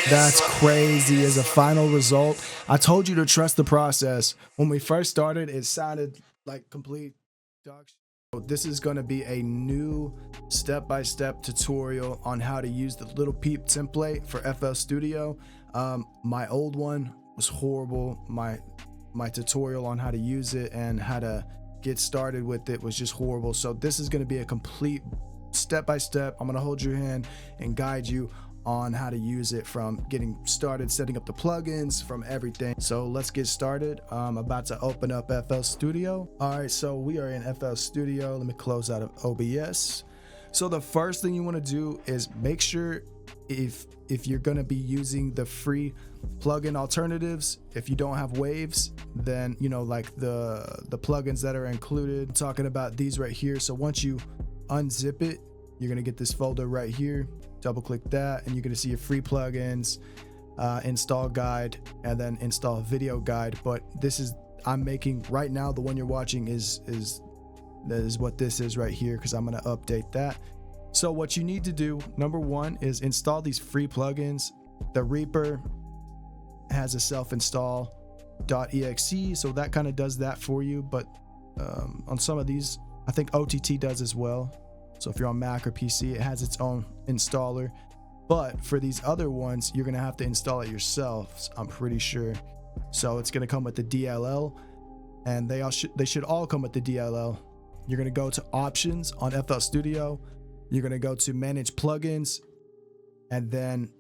That's crazy. As a final result, I told you to trust the process. When we first started, it sounded like complete dog shit. So this is going to be a new step-by-step tutorial on how to use the Lil Peep template for FL Studio. My old one was horrible. My tutorial on how to use it and how to get started with it was just horrible. So this is going to be a complete step-by-step. I'm going to hold your hand and guide you on how to use it, from getting started, setting up the plugins, from everything. So let's get started. I'm about to open up FL Studio. All right, so we are in FL Studio. Let me close out of OBS. So the first thing you want to do is make sure if you're going to be using the free plugin alternatives, if you don't have waves, then you know, like the plugins that are included. I'm talking about these right here. So once you unzip it, you're going to get this folder right here. Double click that and you're going to see your free plugins, install guide, and then install video guide. But this is, I'm making right now, the one you're watching is what this is right here, because I'm going to update that. So what you need to do, number one, is install these free plugins. The Reaper has a self-install.exe, so that kind of does that for you. But on some of these, I think OTT does as well. So if you're on Mac or PC, it has its own installer. But for these other ones, you're gonna have to install it yourself, I'm pretty sure. So it's gonna come with the DLL, and they should all come with the DLL. You're gonna go to options on FL Studio. You're gonna go to manage plugins, and then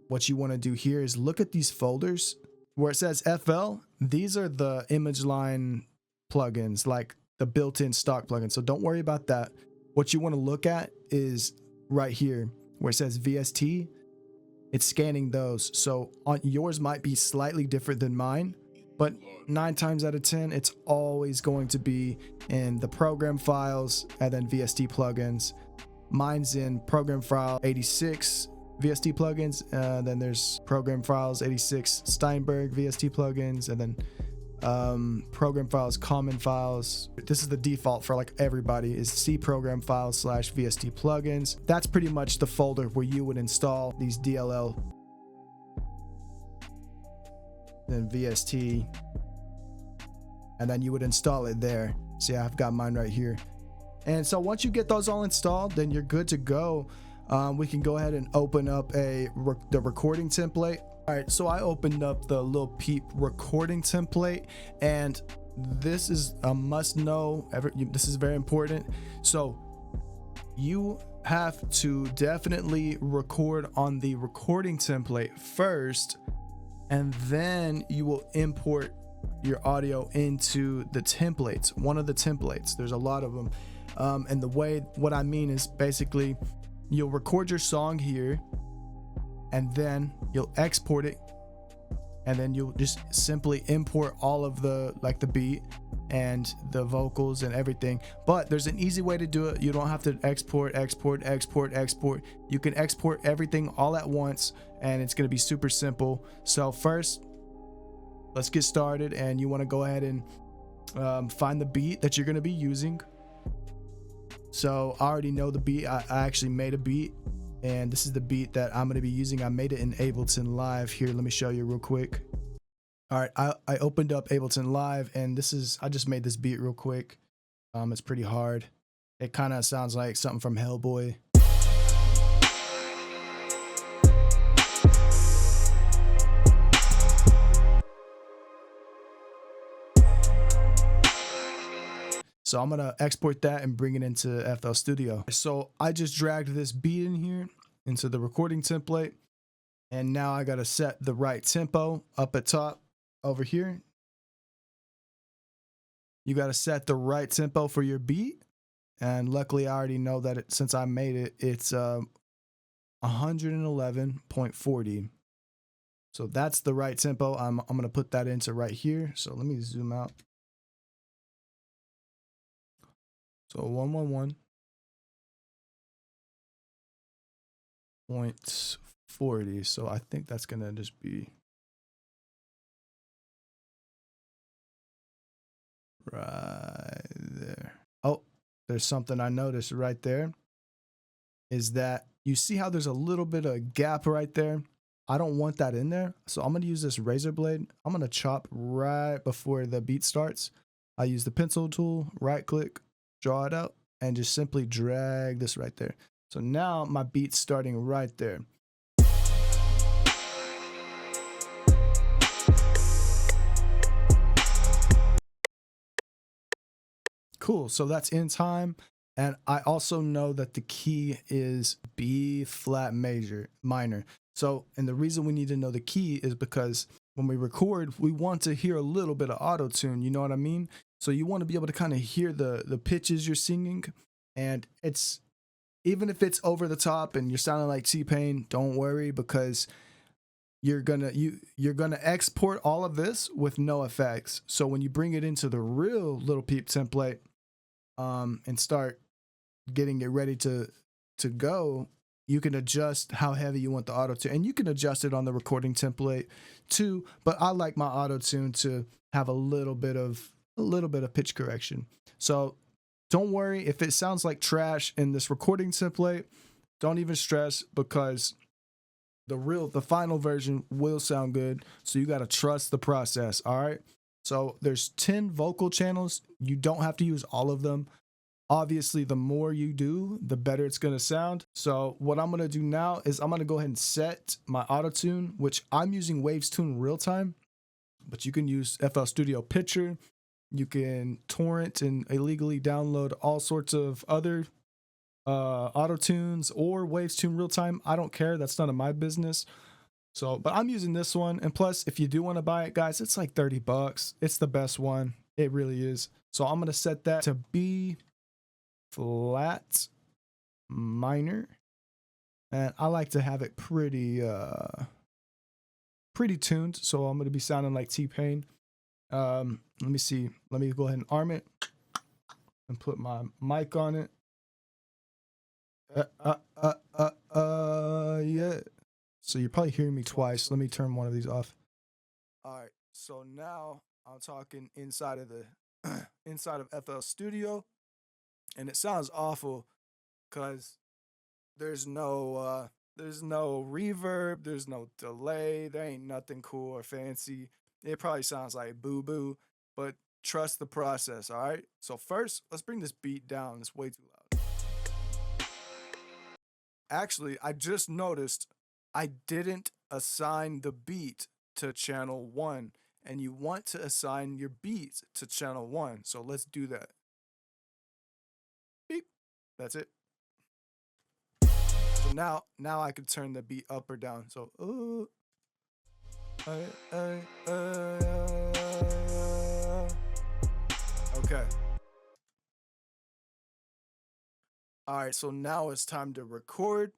what you want to do here is look at these folders where it says FL. These are the image line plugins, like the built-in stock plugin. So don't worry about that. What you want to look at is right here where it says VST. It's scanning those. So on yours might be slightly different than mine, but 9 times out of 10, it's always going to be in the program files and then VST plugins. Mine's in program file 86 VST plugins. Then there's program files 86 Steinberg VST plugins, and then program files, common files. This is the default for like everybody, is C program files / VST plugins. That's pretty much the folder where you would install these DLL, then VST, and then you would install it there. See, I've got mine right here. And so once you get those all installed, then you're good to go. We can go ahead and open up the recording template. All right, so I opened up the Lil Peep recording template, and this is a must know. This is very important. So you have to definitely record on the recording template first, and then you will import your audio into the templates, one of the templates. There's a lot of them. And what I mean is basically you'll record your song here, and then you'll export it, and then you'll just simply import all of the beat and the vocals and everything. But there's an easy way to do it. You don't have to export. You can export everything all at once, and it's going to be super simple. So first, let's get started, and you want to go ahead and find the beat that you're going to be using. So I already know the beat. I actually made a beat, and this is the beat that I'm going to be using. I made it in Ableton Live. Here, let me show you real quick. All right, I opened up Ableton Live, and I just made this beat real quick. It's pretty hard. It kind of sounds like something from Hellboy. So I'm gonna export that and bring it into FL Studio. So I just dragged this beat in here into the recording template, and now I gotta set the right tempo up at top over here. You gotta set the right tempo for your beat, and luckily I already know that since I made it, it's 111.40. So that's the right tempo. I'm gonna put that into right here. So let me zoom out. So 111.40. So I think that's gonna just be right there. Oh, there's something I noticed right there, is that You see how there's a little bit of gap right there? I don't want that in there. So I'm going to use this razor blade. I'm going to chop right before the beat starts. I use the pencil tool, right click, draw it out, and just simply drag this right there. So now my beat's starting right there. Cool, so that's in time. And I also know that the key is B flat major minor. So, and the reason we need to know the key is because when we record, we want to hear a little bit of auto tune, you know what I mean? So you want to be able to kind of hear the pitches you're singing, and it's, even if it's over the top and you're sounding like T-Pain, don't worry, because you're gonna export all of this with no effects. So when you bring it into the real Lil Peep template, and start getting it ready to go, you can adjust how heavy you want the auto tune, and you can adjust it on the recording template too. But I like my auto tune to have a little bit of pitch correction. So don't worry if it sounds like trash in this recording template. Don't even stress, because the final version will sound good. So you got to trust the process. All right. So there's 10 vocal channels. You don't have to use all of them. Obviously, the more you do, the better it's going to sound. So what I'm going to do now is I'm going to go ahead and set my autotune, which I'm using Waves Tune Real Time, but you can use FL Studio Picture. You can torrent and illegally download all sorts of other autotunes or Waves Tune Real Time. I don't care. That's none of my business. So, but I'm using this one. And plus, if you do want to buy it, guys, it's like $30. It's the best one. It really is. So I'm going to set that to B flat minor. And I like to have it pretty tuned. So I'm going to be sounding like T-Pain. Let me see. Let me go ahead and arm it and put my mic on it. Yeah. So you're probably hearing me twice. Let me turn one of these off. All right. So now I'm talking inside of the inside of FL Studio, and it sounds awful because there's no reverb, there's no delay, there ain't nothing cool or fancy. It probably sounds like boo boo, but trust the process. All right. So first, let's bring this beat down. It's way too loud. Actually, I just noticed I didn't assign the beat to channel 1, and you want to assign your beats to channel 1. So let's do that. Beep. That's it. So now I can turn the beat up or down. So okay. All right, so now it's time to record.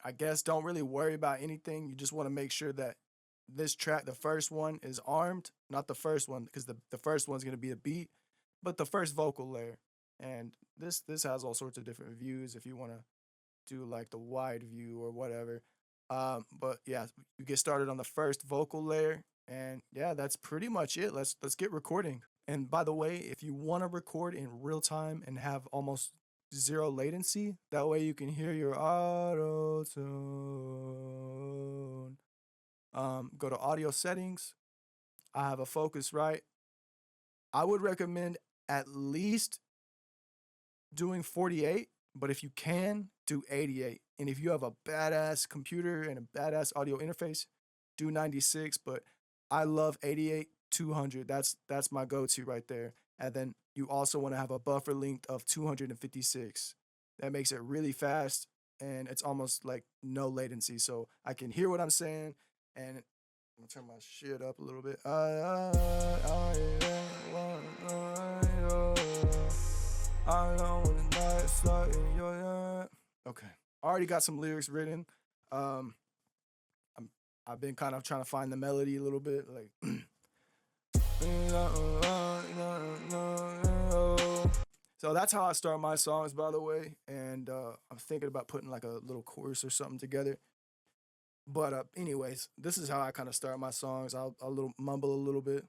I guess don't really worry about anything. You just want to make sure that this track, the first one, is armed. Not the first one, because the first one's going to be a beat, but the first vocal layer. And this has all sorts of different views if you want to do like the wide view or whatever. But yeah, you get started on the first vocal layer, and yeah, that's pretty much it. Let's get recording. And by the way, if you want to record in real time and have almost zero latency, that way you can hear your auto tune. Go to audio settings. I have a Focusrite. I would recommend at least doing 48, but if you can, do 88. And if you have a badass computer and a badass audio interface, do 96. But I love 88, 200. That's my go-to right there. And then you also want to have a buffer length of 256. That makes it really fast, and it's almost like no latency. So I can hear what I'm saying, and I'm gonna turn my shit up a little bit. Okay, I already got some lyrics written. I've been kind of trying to find the melody a little bit, like. So that's how I start my songs, by the way. And I'm thinking about putting like a little chorus or something together. But anyways, this is how I kind of start my songs. I'll mumble a little bit.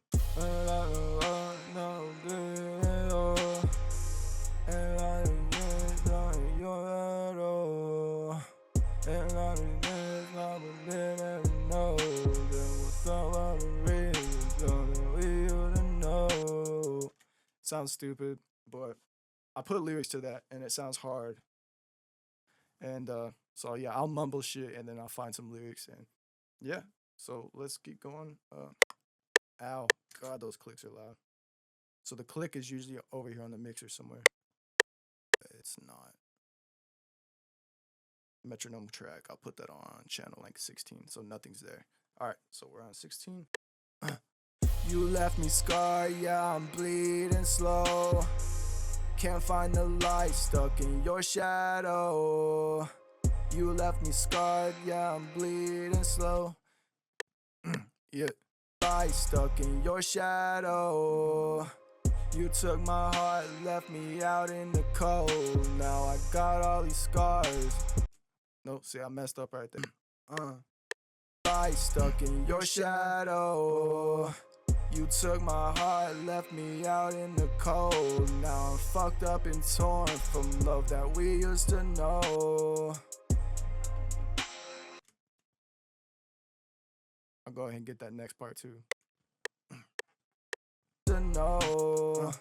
sounds stupid, but I put lyrics to that and it sounds hard. And so yeah, I'll mumble shit and then I'll find some lyrics and yeah. So let's keep going. Ow, God, those clicks are loud. So the click is usually over here on the mixer somewhere. It's not. Metronome track, I'll put that on channel like 16, so nothing's there. All right, so we're on 16. You left me scarred, yeah, I'm bleeding slow. Can't find the light, stuck in your shadow. You left me scarred, yeah, I'm bleeding slow. Yeah, light stuck in your shadow. You took my heart, left me out in the cold. Now I got all these scars. Nope, see, I messed up right there. Light stuck in your shadow. You took my heart, left me out in the cold. Now I'm fucked up and torn from love that we used to know. I'll go ahead and get that next part too. To know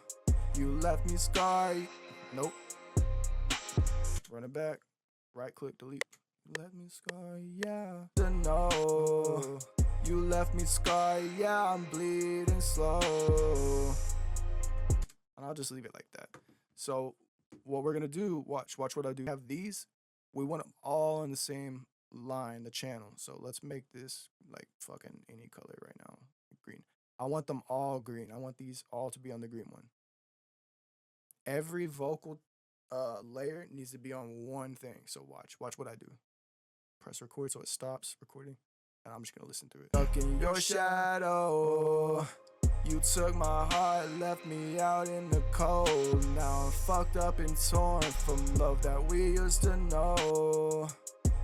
you left me scarred. Nope. Run it back. Right click, delete. You left me scarred, yeah. To know you left me scarred, yeah. I'm bleeding slow. And I'll just leave it like that. So what we're gonna do, watch what I do. Have these, we want them all in the same line, the channel. So let's make this like fucking any color right now. Green. I want them all green. I want these all to be on the green one. Every vocal layer needs to be on one thing. So watch what I do. Press record so it stops recording. And I'm just gonna listen to it. Stuck in your shadow. You took my heart, left me out in the cold. Now I'm fucked up and torn from love that we used to know.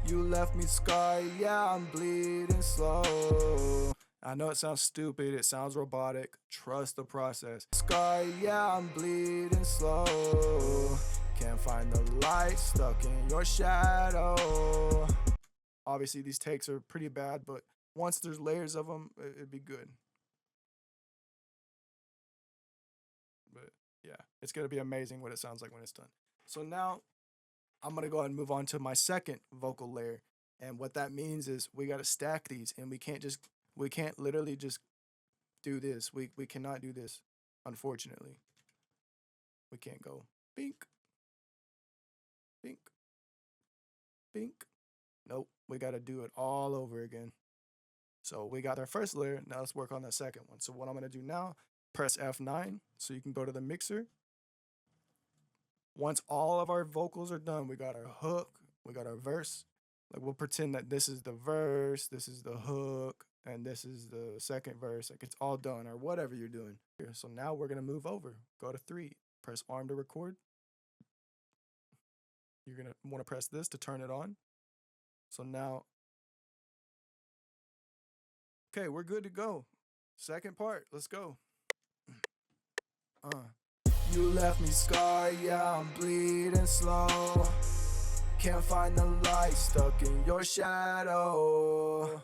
You left me scarred, yeah, I'm bleeding slow. I know it sounds stupid, it sounds robotic. Trust the process. Scarred, yeah, I'm bleeding slow. Can't find the light, stuck in your shadow. Obviously, these takes are pretty bad, but once there's layers of them, it'd be good. But yeah, it's gonna be amazing what it sounds like when it's done. So now I'm gonna go ahead and move on to my second vocal layer. And what that means is we gotta stack these and we can't literally just do this. We cannot do this, unfortunately. We can't go bink, bink, bink. Nope, we gotta do it all over again. So we got our first layer, now let's work on that second one. So what I'm gonna do now, press F9 so you can go to the mixer. Once all of our vocals are done, we got our hook, we got our verse. Like we'll pretend that this is the verse, this is the hook, and this is the second verse. Like it's all done or whatever you're doing. So now we're gonna move over. Go to 3, press arm to record. You're gonna wanna press this to turn it on. So now, okay, we're good to go. Second part, let's go. You left me scarred, yeah, I'm bleeding slow. Can't find the light, stuck in your shadow.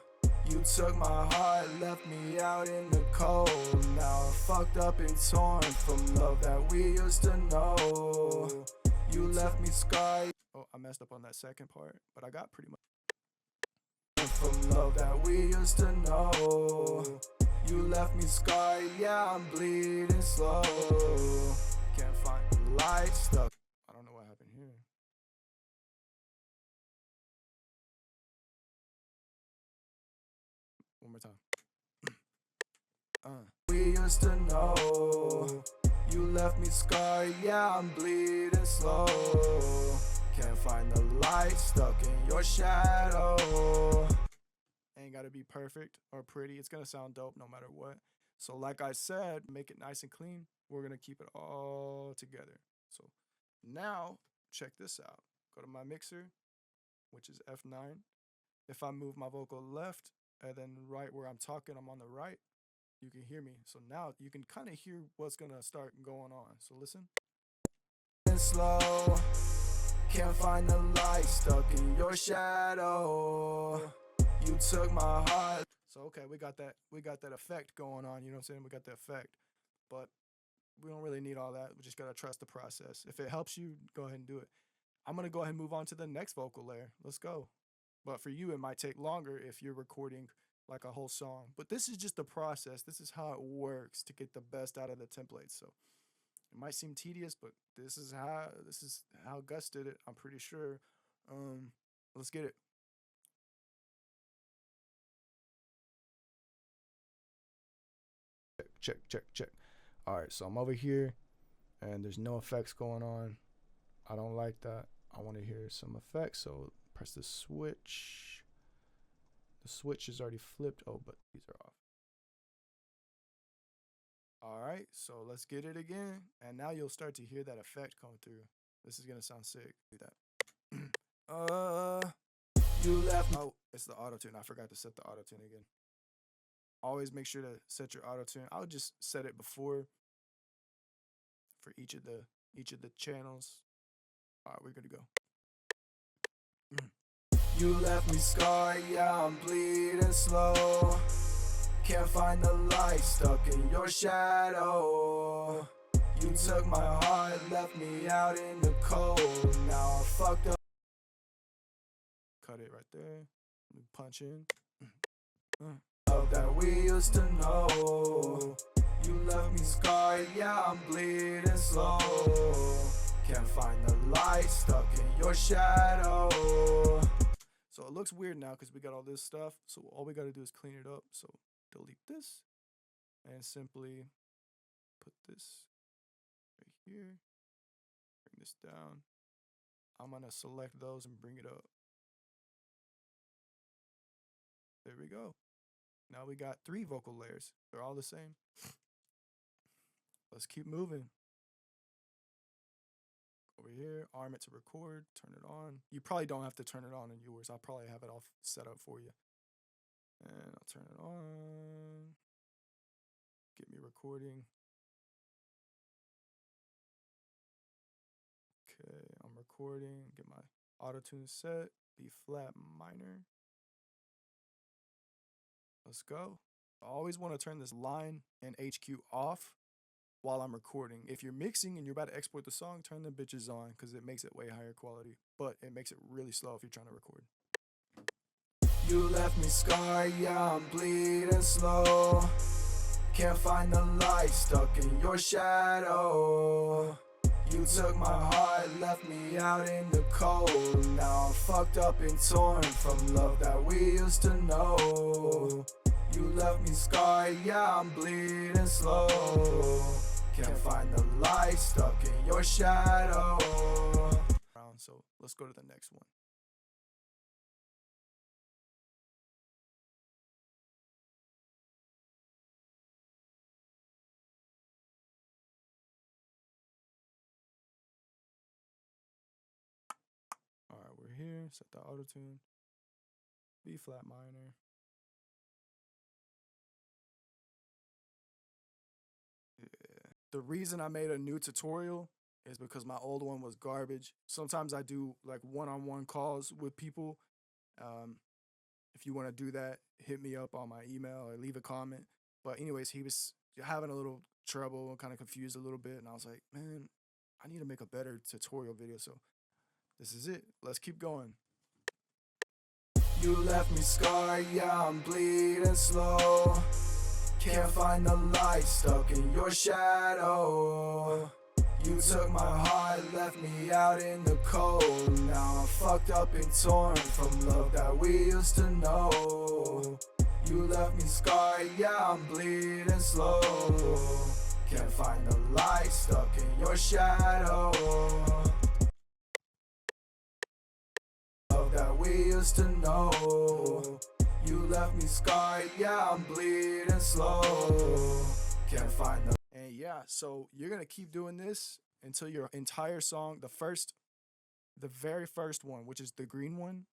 You took my heart, left me out in the cold. Now I'm fucked up and torn from love that we used to know. You left me scarred. Oh, I messed up on that second part, but I got pretty much. From love that we used to know. You left me scarred, yeah, I'm bleeding slow. Can't find the light, stuck. I don't know what happened here. One more time. We used to know. You left me scarred, yeah, I'm bleeding slow. Can't find the light, stuck in your shadow. Ain't gotta be perfect or pretty. It's gonna sound dope no matter what. So like I said, make it nice and clean. We're gonna keep it all together. So now check this out. Go to my mixer, which is F9. If I move my vocal left and then right where I'm talking, I'm on the right, you can hear me. So now you can kind of hear what's gonna start going on. So listen. Slow, can't find the light, stuck in your shadow. You took my heart. So okay, we got that effect going on, you know what I'm saying? We got the effect. But we don't really need all that. We just gotta trust the process. If it helps you, go ahead and do it. I'm gonna go ahead and move on to the next vocal layer. Let's go. But for you, it might take longer if you're recording like a whole song. But this is just the process. This is how it works to get the best out of the template. So it might seem tedious, but this is how Gus did it. I'm pretty sure. Let's get it. Check. All right, so I'm over here, and there's no effects going on. I don't like that. I want to hear some effects, so press the switch. The switch is already flipped. Oh, but these are off. All right, so let's get it again, and now you'll start to hear that effect come through. This is gonna sound sick. Do that. You left. Oh, it's the autotune. I forgot to set the autotune again. Always make sure to set your autotune. I would just set it before for each of the channels. All right, we're good to go. You left me scarred, yeah, I'm bleeding slow. Can't find the light, stuck in your shadow. You took my heart, left me out in the cold. Now I'm fucked up. Cut it right there. Let me punch in. Love that we used to know. You left me scarred, yeah, I'm bleeding slow. Can't find the light, stuck in your shadow. So it looks weird now because we got all this stuff. So all we got to do is clean it up. So delete this and simply put this right here. Bring this down. I'm going to select those and bring it up. There we go. Now we got 3 vocal layers. They're all the same. Let's keep moving. Over here, arm it to record, turn it on. You probably don't have to turn it on in yours. I'll probably have it all set up for you. And I'll turn it on. Get me recording. Okay, I'm recording. Get my autotune set. B flat minor. Let's go. I always want to turn this line and HQ off while I'm recording. If you're mixing and you're about to export the song, turn the bitches on because it makes it way higher quality. But it makes it really slow if you're trying to record. You left me scarred, yeah, I'm bleeding slow. Can't find the light, stuck in your shadow. You took my heart, left me out in the cold. Now I'm fucked up and torn from love that we used to know. You left me scarred, yeah, I'm bleeding slow. Can't find the light, stuck in your shadow. So let's go to the next one. All right, we're here. Set the autotune. B flat minor. Yeah. The reason I made a new tutorial is because my old one was garbage. Sometimes I do like one-on-one calls with people. Um, if you want to do that, hit me up on my email or leave a comment. But anyways, he was having a little trouble and kind of confused a little bit, and I was like, man, I need to make a better tutorial video. So this is it. Let's keep going. You left me scarred, yeah, I'm bleeding slow. Can't find the light, stuck in your shadow. You took my heart, left me out in the cold. Now I'm fucked up and torn from love that we used to know. You left me scarred, yeah, I'm bleeding slow. Can't find the light, stuck in your shadow. Love that we used to know. You left me scarred, yeah, I'm bleeding slow. Can't find the. And yeah, so you're gonna keep doing this until your entire song, the very first one, which is the green one,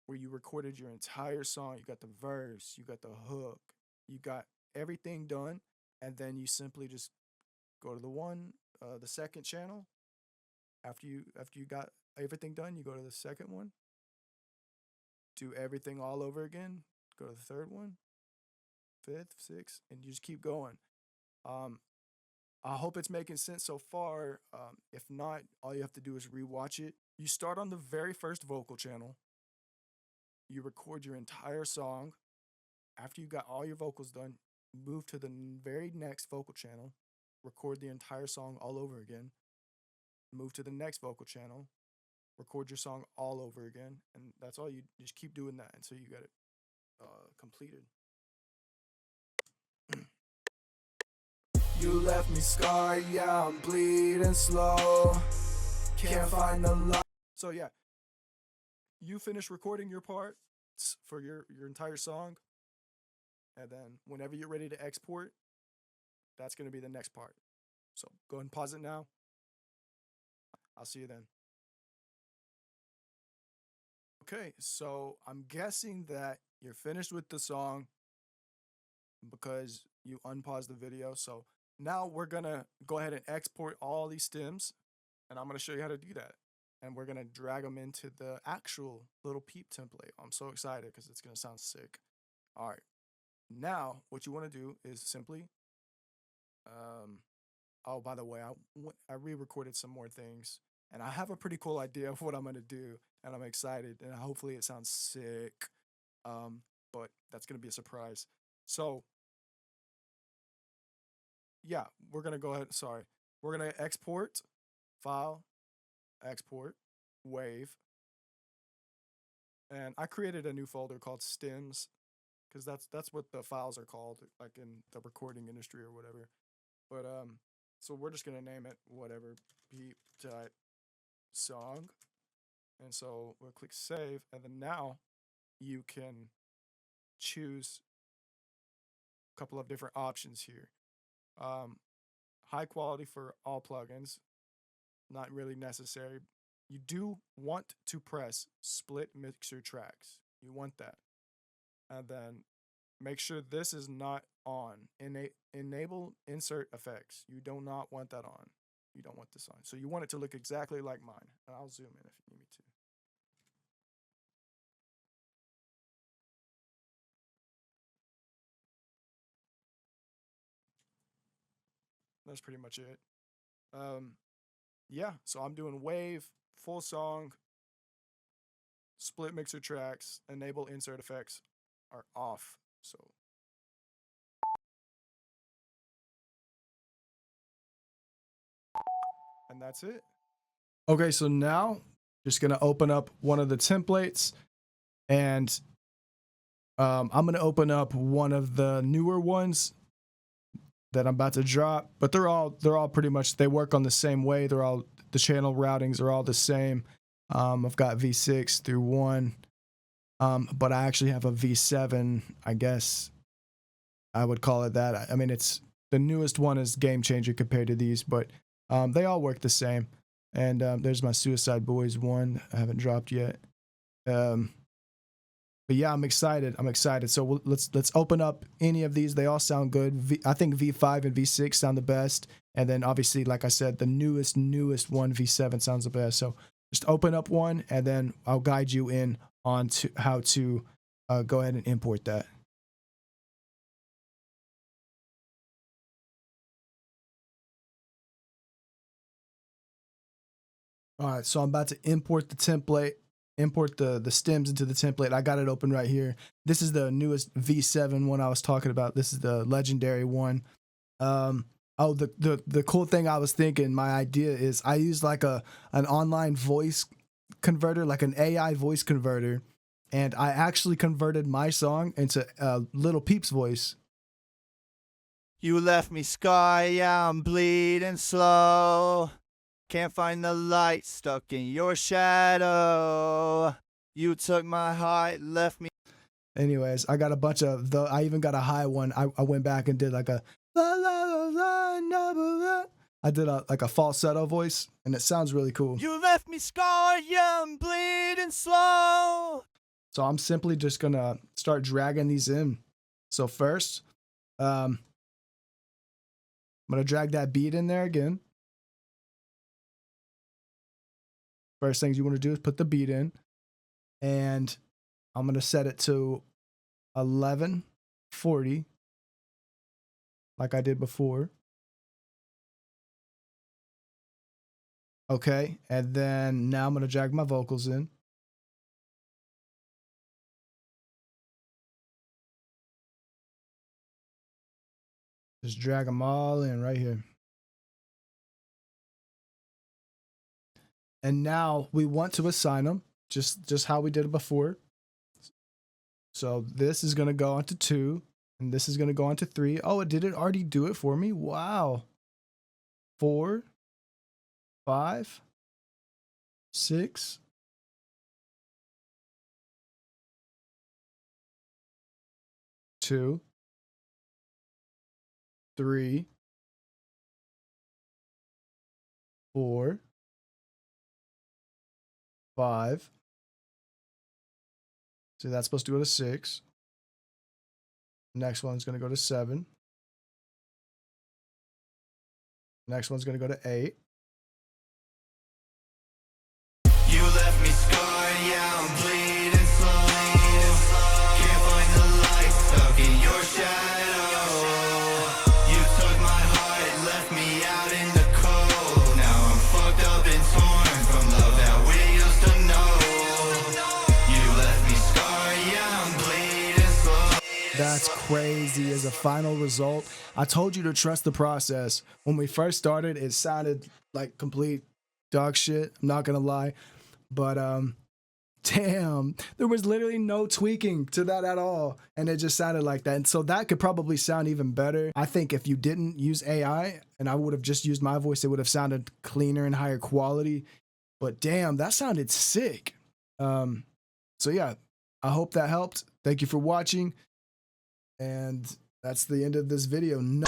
where you recorded your entire song. You got the verse, you got the hook, you got everything done, and then you simply just go to the second channel. After you got everything done, you go to the second one. Do everything all over again. Go to the third one, fifth, sixth, and you just keep going. Um, I hope it's making sense so far. If not, all you have to do is rewatch it. You start on the very first vocal channel. You record your entire song. After you got all your vocals done, move to the very next vocal channel. Record the entire song all over again. Move to the next vocal channel. Record your song all over again, and that's all. You just keep doing that until you get it completed. You left me scarred, yeah, I'm bleeding slow. Can't find the light. So yeah, you finish recording your part for your entire song, and then whenever you're ready to export, that's going to be the next part. So go ahead and pause it now. I'll see you then. Okay, so I'm guessing that you're finished with the song because you unpaused the video. So now we're gonna go ahead and export all these stems, and I'm gonna show you how to do that. And we're gonna drag them into the actual Lil Peep template. I'm so excited because it's gonna sound sick. All right, now what you want to do is simply, oh, by the way, I re-recorded some more things, and I have a pretty cool idea of what I'm gonna do, and I'm excited, and hopefully it sounds sick. But that's gonna be a surprise. So yeah, we're gonna go ahead. Sorry, we're gonna export, file, export, wave, and I created a new folder called stems because that's what the files are called, like in the recording industry or whatever. But so we're just gonna name it whatever, Peep type song, and so we'll click save, and then now you can choose a couple of different options here. High quality for all plugins, not really necessary. You do want to press split mixer tracks. You want that. And then make sure this is not on. Enable insert effects. You do not want that on. You don't want this on. So you want it to look exactly like mine. And I'll zoom in if you need me to. That's pretty much it. Yeah, so I'm doing wave, full song, split mixer tracks, enable insert effects are off. So and that's it. Okay, so now just gonna open up one of the templates, and I'm gonna open up one of the newer ones that I'm about to drop. But they're all pretty much, they work on the same way. They're all, the channel routings are all the same. I've got V6 through 1, but I actually have a V7. I guess I would call it that. I mean, it's the newest one is game changer compared to these, but they all work the same. And there's my Suicide Boys one. I haven't dropped yet. But yeah, I'm excited. So let's open up any of these. They all sound good. I think V5 and V6 sound the best. And then obviously, like I said, the newest one, V7 sounds the best. So just open up one, and then I'll guide you in on to how to go ahead and import that. All right, so I'm about to import the template, import the stems into the template. I got it open right here. This is the newest V7 one I was talking about. This is the legendary one. Oh, the cool thing I was thinking, my idea is I use like an online voice converter, like an AI voice converter, and I actually converted my song into Lil Peep's voice. You left me scarred, yeah, I'm bleeding slow. Can't find the light, stuck in your shadow. You took my heart, left me. Anyways, I got a bunch of the. I even got a high one. I went back and did like a la la la la la la. I did like a falsetto voice, and it sounds really cool. You left me scarred, yeah, I'm bleeding slow. So I'm simply just gonna start dragging these in. So first, I'm gonna drag that beat in there again. First things you want to do is put the beat in, and I'm gonna set it to 1140, like I did before. Okay, and then now I'm gonna drag my vocals in. Just drag them all in right here. And now we want to assign them just how we did it before. So this is gonna go onto 2, and this is gonna go onto 3. Oh, did it already do it for me? Wow. 4, 5, 6, 2, 3, 4, 5. So that's supposed to go to 6. Next one's gonna go to 7. Next one's gonna go to 8. You left me scarred, yeah, I'm bleeding slow. Can't find the light, stuck in your shadow. You took my heart, left me out in the cold. Now I'm fucked up and torn from love that we used to know. You left me scarred, yeah, I'm bleeding slow. That's crazy as a final result. I told you to trust the process. When we first started, it sounded like complete dog shit. I'm not gonna lie. But damn, there was literally no tweaking to that at all. And it just sounded like that. And so that could probably sound even better. I think if you didn't use AI and I would have just used my voice, it would have sounded cleaner and higher quality. But damn, that sounded sick. So yeah, I hope that helped. Thank you for watching. And that's the end of this video. No.